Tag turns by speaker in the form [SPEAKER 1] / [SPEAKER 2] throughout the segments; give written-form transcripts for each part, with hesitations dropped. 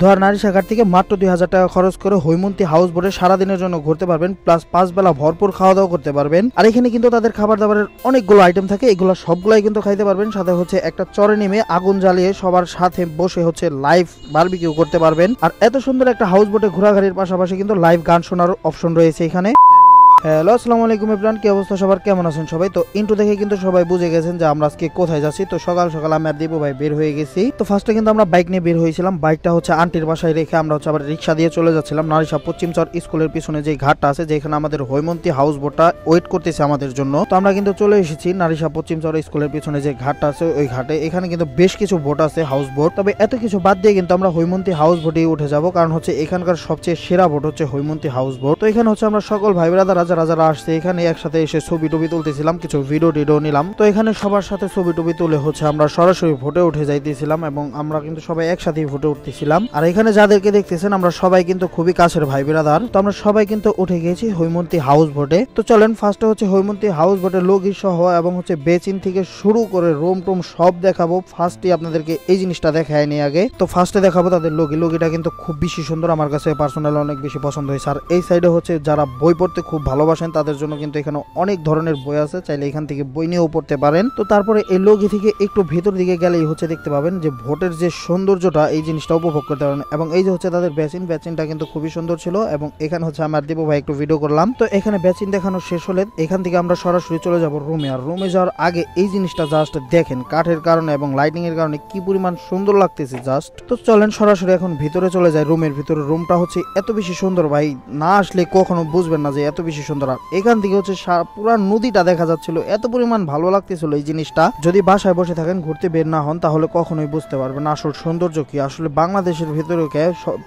[SPEAKER 1] নারিশাঘাট থেকে মাত্র 2000 টাকা খরচ করে হৈমন্তী হাউস বোটে সারাদিনের জন্য ঘুরতে পারবেন, প্লাস 5 বেলা ভরপুর খাওয়া দাওয়া করতে পারবেন। আর এখানে কিন্তু তাদের খাবার দাবারের অনেকগুলো আইটেম থাকে, এগুলো সবগুলাই কিন্তু খাইতে পারবেন। সাথে হচ্ছে একটা চরে নেমে আগুন জ্বালিয়ে সবার সাথে বসে হচ্ছে লাইভ বারবিকিউ করতে পারবেন। আর এত সুন্দর একটা হাউস বোটে ঘোরাঘুরির পাশাপাশি কিন্তু লাইভ গান শোনার অপশন রয়েছে এখানে। হ্যালো, আসসালামু আলাইকুম এভরিওয়ান, কি অবস্থা সবার, কেমন আছেন সবাই? তো ইন্ট্রো দেখে কিন্তু সবাই বুঝে গেছেন যে আমরা আজকে কোথায় যাচ্ছি। তো সকাল সকাল আমি আর দীপু ভাই বের হয়ে গেছি। তো ফার্স্টে কিন্তু আমরা বাইক নিয়ে বের হয়েছিলাম, বাইকটা হচ্ছে আন্টির বাসায় রেখে আমরা হচ্ছে আবার রিক্সা দিয়ে চলে যাচ্ছিলাম নারিশা পশ্চিম চর স্কুলের পিছনে যে ঘাটটা আছে, যেখানে আমাদের হৈমন্তী হাউস বোটটা ওয়েট করতেছে আমাদের জন্য। তো আমরা কিন্তু চলে এসেছি নারিশা পশ্চিম চর স্কুলের পিছনে যে ঘাটটা আছে ওই ঘাটে। এখানে কিন্তু বেশ কিছু বোট আছে, হাউস বোট। তবে এত কিছু বাদ দিয়ে কিন্তু আমরা হৈমন্তী হাউস বোটেই উঠে যাব, কারণ হচ্ছে এখানকার সবচেয়ে সেরা বোট হচ্ছে হৈমন্তী হাউস বোট। তো এখানে হচ্ছে আমরা সকল ভাই ব্রাদাররা যারা যারা আসছে এখানে একসাথে এসে ছবি টবি তুলতেছিলাম, কিছু ভিডিও টিডিও নিলাম। তো এখানে সবার সাথে ছবি টবি তুলে হচ্ছে আমরা সরাসরি ভোটে উঠে যাইতেছিলাম এবং আমরা কিন্তু সবাই একসাথে ভোটে উঠতেছিলাম। আর এখানে যাদেরকে দেখতেছেন আমরা সবাই কিন্তু খুবই কাছের ভাই ব্রাদার। তো আমরা সবাই কিন্তু উঠে গেছি হৈমন্তী হাউস বোটে। তো চলেন ফার্স্টে হচ্ছে হৈমন্তী হাউস বোটে লগি সহ এবং হচ্ছে বেচিন থেকে শুরু করে রুম টুম সব দেখাবো। ফার্স্টে আপনাদেরকে এই জিনিসটা দেখায় নি আগে। তো ফার্স্টে দেখাবো তাদের লগিটা কিন্তু খুব বেশি সুন্দর, আমার কাছে পার্সোনালি অনেক বেশি পছন্দ হয়েছে। আর এই সাইডে হচ্ছে যারা বই পড়তে খুব ভালোবাসেন তাদের জন্য কিন্তু এখানে অনেক ধরনের বই আছে, চাইলে এখান থেকে বই নিয়েও পড়তে পারেন। তো তারপরে এই লগি থেকে একটু ভেতর দিকে গেলেই হচ্ছে দেখতে পাবেন যে ভোটের যে সৌন্দর্যটা, এই জিনিসটা উপভোগ করতে পারেন। এবং এই যে হচ্ছে তাদের বেচিনটা কিন্তু খুবই সুন্দর ছিল। এবং এখানে হচ্ছে আমার দীপু ভাই একটু ভিডিও করলাম। তো এখানে বেচিন দেখানো শেষ হলে এখান থেকে আমরা সরাসরি চলে যাব রুমে। আর রুমে যাওয়ার আগে এই জিনিসটা জাস্ট দেখেন, কাঠের কারণে এবং লাইটিং এর কারণে কি পরিমাণ সুন্দর লাগতেছে জাস্ট। তো চলেন সরাসরি এখন ভিতরে চলে যায় রুমের ভিতরে। রুমটা হচ্ছে এত বেশি সুন্দর ভাই, না আসলে কখনো বুঝবেন না যে এত বেশি সুন্দর। আর এখান থেকে হচ্ছে পুরা নদীটা দেখা যাচ্ছিল, এত পরিমাণ ভালো লাগতেছিল এই জিনিসটা। যদি বাসায় বসে থাকেন, ঘুরতে বের না হন, তাহলে কখনোই বুঝতে পারবেন আসল সৌন্দর্য কি। আসলে বাংলাদেশের ভিতরে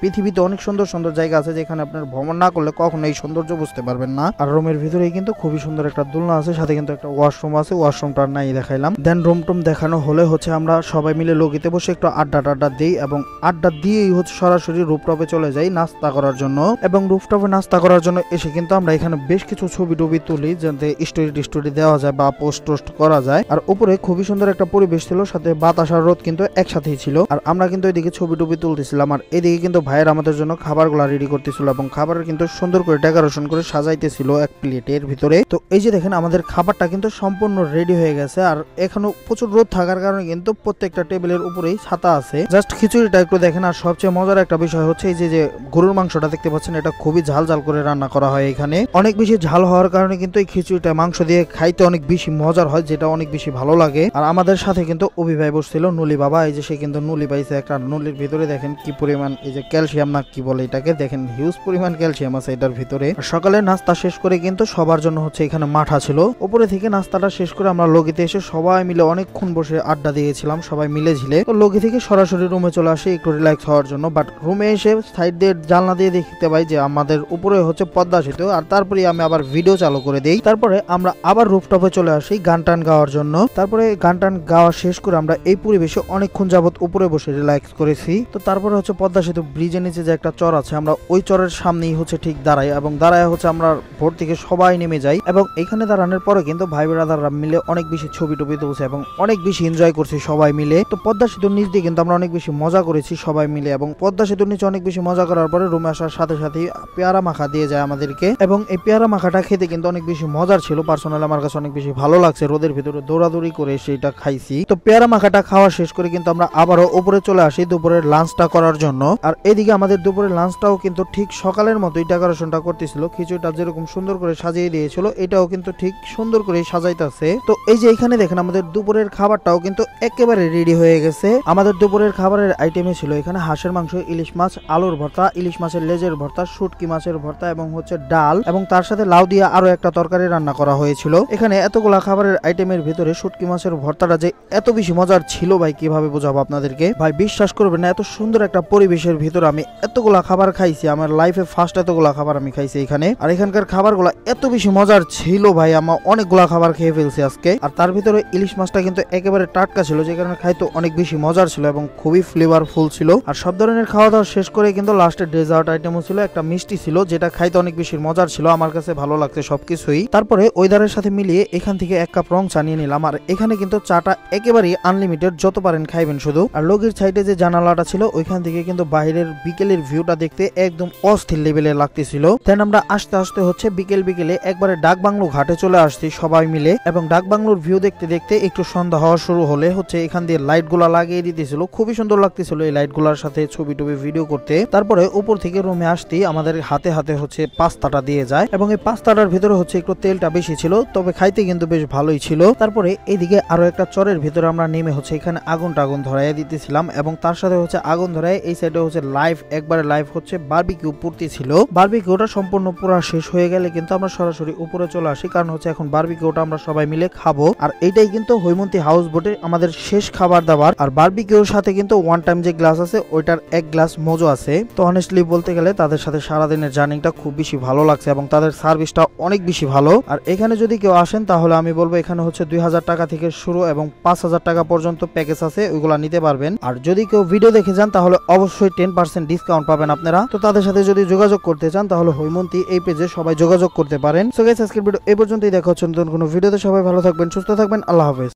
[SPEAKER 1] পৃথিবীতে অনেক সুন্দর সুন্দর জায়গা আছে যেখানে আপনার ভ্রমণ না করলে কখনো এই সৌন্দর্য বুঝতে পারবেন না। আর রুমের ভিতরেই কিন্তু খুবই সুন্দর একটা দোলনা আছে, সাথে কিন্তু একটা ওয়াশরুম আছে, ওয়াশরুমটা নাই দেখাইলাম। দেন রুম টুম দেখানো হলে হচ্ছে আমরা সবাই মিলে লগিতে বসে একটু আড্ডা দিই এবং আড্ডা দিয়েই হচ্ছে সরাসরি রুফটপে চলে যাই নাস্তা করার জন্য। এবং রুফটপে নাস্তা করার জন্য এসে কিন্তু আমরা এখানে বেশ কিছু ছবি টবি তুলি, যাতে স্টোরি দেওয়া যায় বা পোস্ট করা যায়। আর উপরে খুবই সুন্দর একটা পরিবেশ ছিল, সাথে বাতাস আর রোদ কিন্তু একসাথেই ছিল। আর আমরা কিন্তু এদিকে ছবি টবি তুলতেছিলাম। আর এদিকে কিন্তু ভাইয়ের আমাদের জন্য খাবারগুলো রেডি করতেছিল এবং খাবারের কিন্তু সুন্দর করে ডেকোরেশন করে সাজাইতেছিল এক প্লেটের ভিতরে। তো এই যে দেখেন আমাদের খাবারটা কিন্তু সম্পূর্ণ রেডি হয়ে গেছে। আর এখনো প্রচুর রোদ থাকার কারণে কিন্তু প্রত্যেকটা টেবিলের উপরেই ছাতা আছে। জাস্ট খিচুড়িটা একটু দেখেন। আর সবচেয়ে মজার একটা বিষয় হচ্ছে এই যে গরুর মাংসটা দেখতে পাচ্ছেন, এটা খুবই ঝাল করে রান্না করা হয় এখানে। অনেক বেশি ঝাল হওয়ার কারণে কিন্তু এই খিচুড়িটা মাংস দিয়ে খাইতে অনেক বেশি মজার হয়, যেটা অনেক বেশি ভালো লাগে। আর আমাদের সাথে কিন্তু অভি ভাই বসছিল, নুলি বাবা। এই যে সে কিন্তু নুলি পাইছে একটা, নুলির ভিতরে দেখেন কি পরিমাণ এই যে ক্যালসিয়াম না কি বলে এটাকে, দেখেন হিউজ পরিমাণ ক্যালসিয়াম আছে এটার ভিতরে। সকালে নাস্তা শেষ করে কিন্তু সবার জন্য হচ্ছে এখানে মাঠা ছিল। উপরে থেকে নাস্তাটা শেষ করে আমরা লগিতে এসে সবাই মিলে অনেকক্ষণ বসে আড্ডা দিয়েছিলাম সবাই মিলে ঝিলে। তো লগি থেকে সরাসরি রুমে চলে আসি একটু রিল্যাক্স হওয়ার জন্য। বাট রুমে এসে সাইড দিয়ে জানলা দিয়ে দেখতে পাই যে আমাদের উপরে হচ্ছে পদ্মা সেতু। আর তারপরে আমি আবার ভিডিও চালু করে দেই। তারপরে আমরা আবার রুফটপে চলে আসি গান টান গাওয়ার জন্য। তারপরে গান টান গাওয়া শেষ করে আমরা এই পরিবেশে অনেকক্ষণ যাবত উপরে বসে রিল্যাক্স করেছি। তো তারপরে হচ্ছে পদ্মা সেতু ব্রিজের নিচে যে একটা চর আছে, আমরা ওই চরের সামনেই হচ্ছে ঠিক দাঁড়াই এবং দাঁড়ায় হচ্ছে আমরা ভোর থেকে সবাই নেমে যাই। এবং এখানে দাঁড়ানোর পরে কিন্তু ভাই ব্রাদাররা মিলে অনেক বেশি ছবি টবি তুলছে এবং অনেক বেশি এনজয় করছি সবাই মিলে। তো পদ্মা সেতুর নিচ দিয়ে কিন্তু আমরা অনেক বেশি মজা করেছি সবাই মিলে। এবং পদ্মা সেতুর নিচে অনেক বেশি মজা করার পরে রুমে আসার সাথে সাথে পেয়ারা মাখা দিয়ে যায় আমাদেরকে। এবং এই পেয়ারা মাখাটা খেতে কিন্তু অনেক বেশি মজার ছিল, পার্সোনালি আমার কাছে অনেক বেশি ভালো লাগছে। রোদের ভিতরে দৌড়াদৌড়ি করে সেটা খাইছি। তো পেয়ারা মাখাটা খাওয়া শেষ করে কিন্তু আমরা আবারও উপরে চলে আসি দুপুরের লাঞ্চটা করার জন্য। আর এদিকে আমাদের দুপুরের লাঞ্চটাও কিন্তু ঠিক সকালের মতোই ডেকোরেশনটা করতেছিল। খিচুড়িটা যেরকম সুন্দর করে সাজিয়ে দিয়েছিল, এটাও কিন্তু ঠিক সুন্দর করে সাজাইতেছে। তো এই যে এখানে দেখেন আমাদের দুপুরের খাবারটাও কিন্তু একেবারে রেডি হয়ে গেছে। আমাদের দুপুরের খাবারের আইটেমে ছিল এখানে হাঁসের মাংস, ইলিশ মাছ, আলুর ভর্তা, ইলিশ মাছের লেজের ভর্তা, শুটকি মাছের ভর্তা এবং হচ্ছে ডাল, এবং তার সাথে লাউ দিয়ে আরো একটা তরকারি রান্না করা হয়েছিল। এখানে এতগুলা খাবারের আইটেমের ভিতরে শুটকি মাছের ভর্তাটা যে এত বেশি মজার ছিল ভাই, কিভাবে বোঝাবো আপনাদেরকে। ভাই বিশ্বাস করবেন না, এত সুন্দর একটা পরিবেশের ভিতরে আমি এতগুলা খাবার খাইছি, আমার লাইফে ফার্স্ট এতগুলা খাবার আমি খাইছি এখানে। আর এখানকার খাবারগুলা এত বেশি মজার ছিল ভাই, আমার অনেকগুলা খাবার খেয়ে ফেলছি আজকে। আর তার ভিতরে ইলিশ মাছটা কিন্তু একেবারে টাটকা ছিল, যে কারণে খাইতে অনেক বেশি মজার ছিল এবং খুবই ফ্লেভারফুল ছিল। আর সব ধরনের খাওয়া দাওয়া শেষ করে কিন্তু লাস্টে ডেজার্ট আইটেমও ছিল, একটা মিষ্টি ছিল যেটা খাইতে অনেক বেশি মজার ছিল। আমার আমার কাছে ভালো লাগছে সবকিছুই। তারপরে ওয়েদারের সাথে মিলিয়ে এখান থেকে 1 কাপ রং চা নিয়ে নিলাম। আর এখানে কিন্তু চাটা একেবারেই আনলিমিটেড, যত পারেন খাইবেন শুধু। আর লগের সাইডে যে জানালাটা ছিল ওইখান থেকে কিন্তু বাইরের বিকেলের ভিউটা দেখতে একদম অস্থির লেভেলের লাগতেছিল। দেন আমরা আস্তে আস্তে হচ্ছে বিকেলে একবারে ডাকবাংলো ঘাটে চলে আসছি সবাই মিলে, এবং ডাকবাংলোর ভিউ দেখতে দেখতে একটু সন্ধ্যা হওয়া শুরু হলে হচ্ছে এখান দিয়ে লাইট গুলা লাগিয়ে দিতেছিল, খুবই সুন্দর লাগতেছিল এই লাইট গুলার সাথে ছবি টবি ভিডিও করতে। তারপরে উপর থেকে রুমে আসতেই আমাদের হাতে হাতে হচ্ছে পাস্তাটা দিয়ে যায়, এবং এই পাস্তাটার ভিতরে হচ্ছে একটু তেলটা বেশি ছিল, তবে খাইতে কিন্তু বেশ ভালোই ছিল। তারপরে এইদিকে আরো একটা চরের ভিতরে আমরা নেমে হচ্ছে এখানে আগুন ধরাইয়া দিতেছিলাম, এবং তার সাথে হচ্ছে আগুন ধরায় এই সাইডে হচ্ছে একবারে লাইভ হচ্ছে বারবিকিউ পূর্তি ছিল। বারবিকিউটা সম্পূর্ণ পুরো শেষ হয়ে গেলে কিন্তু আমরা সরাসরি উপরে চলে আসি, কারণ হচ্ছে এখন বারবিকিউটা আমরা সবাই মিলে খাবো। আর এইটাই কিন্তু হৈমন্তী হাউস বোটে আমাদের শেষ খাবার দাবার। আর বারবিকিউর সাথে কিন্তু ওয়ান টাইম যে গ্লাস আছে ওইটার 1 গ্লাস মজো আছে। তো অনেস্টলি বলতে গেলে তাদের সাথে সারাদিনের জার্নিটা খুব বেশি ভালো লাগছে, এবং তাদের সার্ভিসটা অনেক বেশি ভালো। আর এখানে যদি কেউ আসেন তাহলে আমি বলবো এখানে হচ্ছে 2000 টাকা থেকে শুরু এবং 5000 টাকা পর্যন্ত প্যাকেজ আছে, ওইগুলা নিতে পারবেন। আর যদি কেউ ভিডিও দেখে যান তাহলে অবশ্যই 10% ডিসকাউন্ট পাবেন আপনারা। তো তাদের সাথে যদি যোগাযোগ করতে চান তাহলে হৈমন্তী এই পেজে সবাই যোগাযোগ করতে পারেন। সো গাইস, আজকের ভিডিও এই পর্যন্তই। দেখা হচ্ছে নতুন কোনো ভিডিওতে। সবাই ভালো থাকবেন, সুস্থ থাকবেন, আল্লাহ হাফেজ।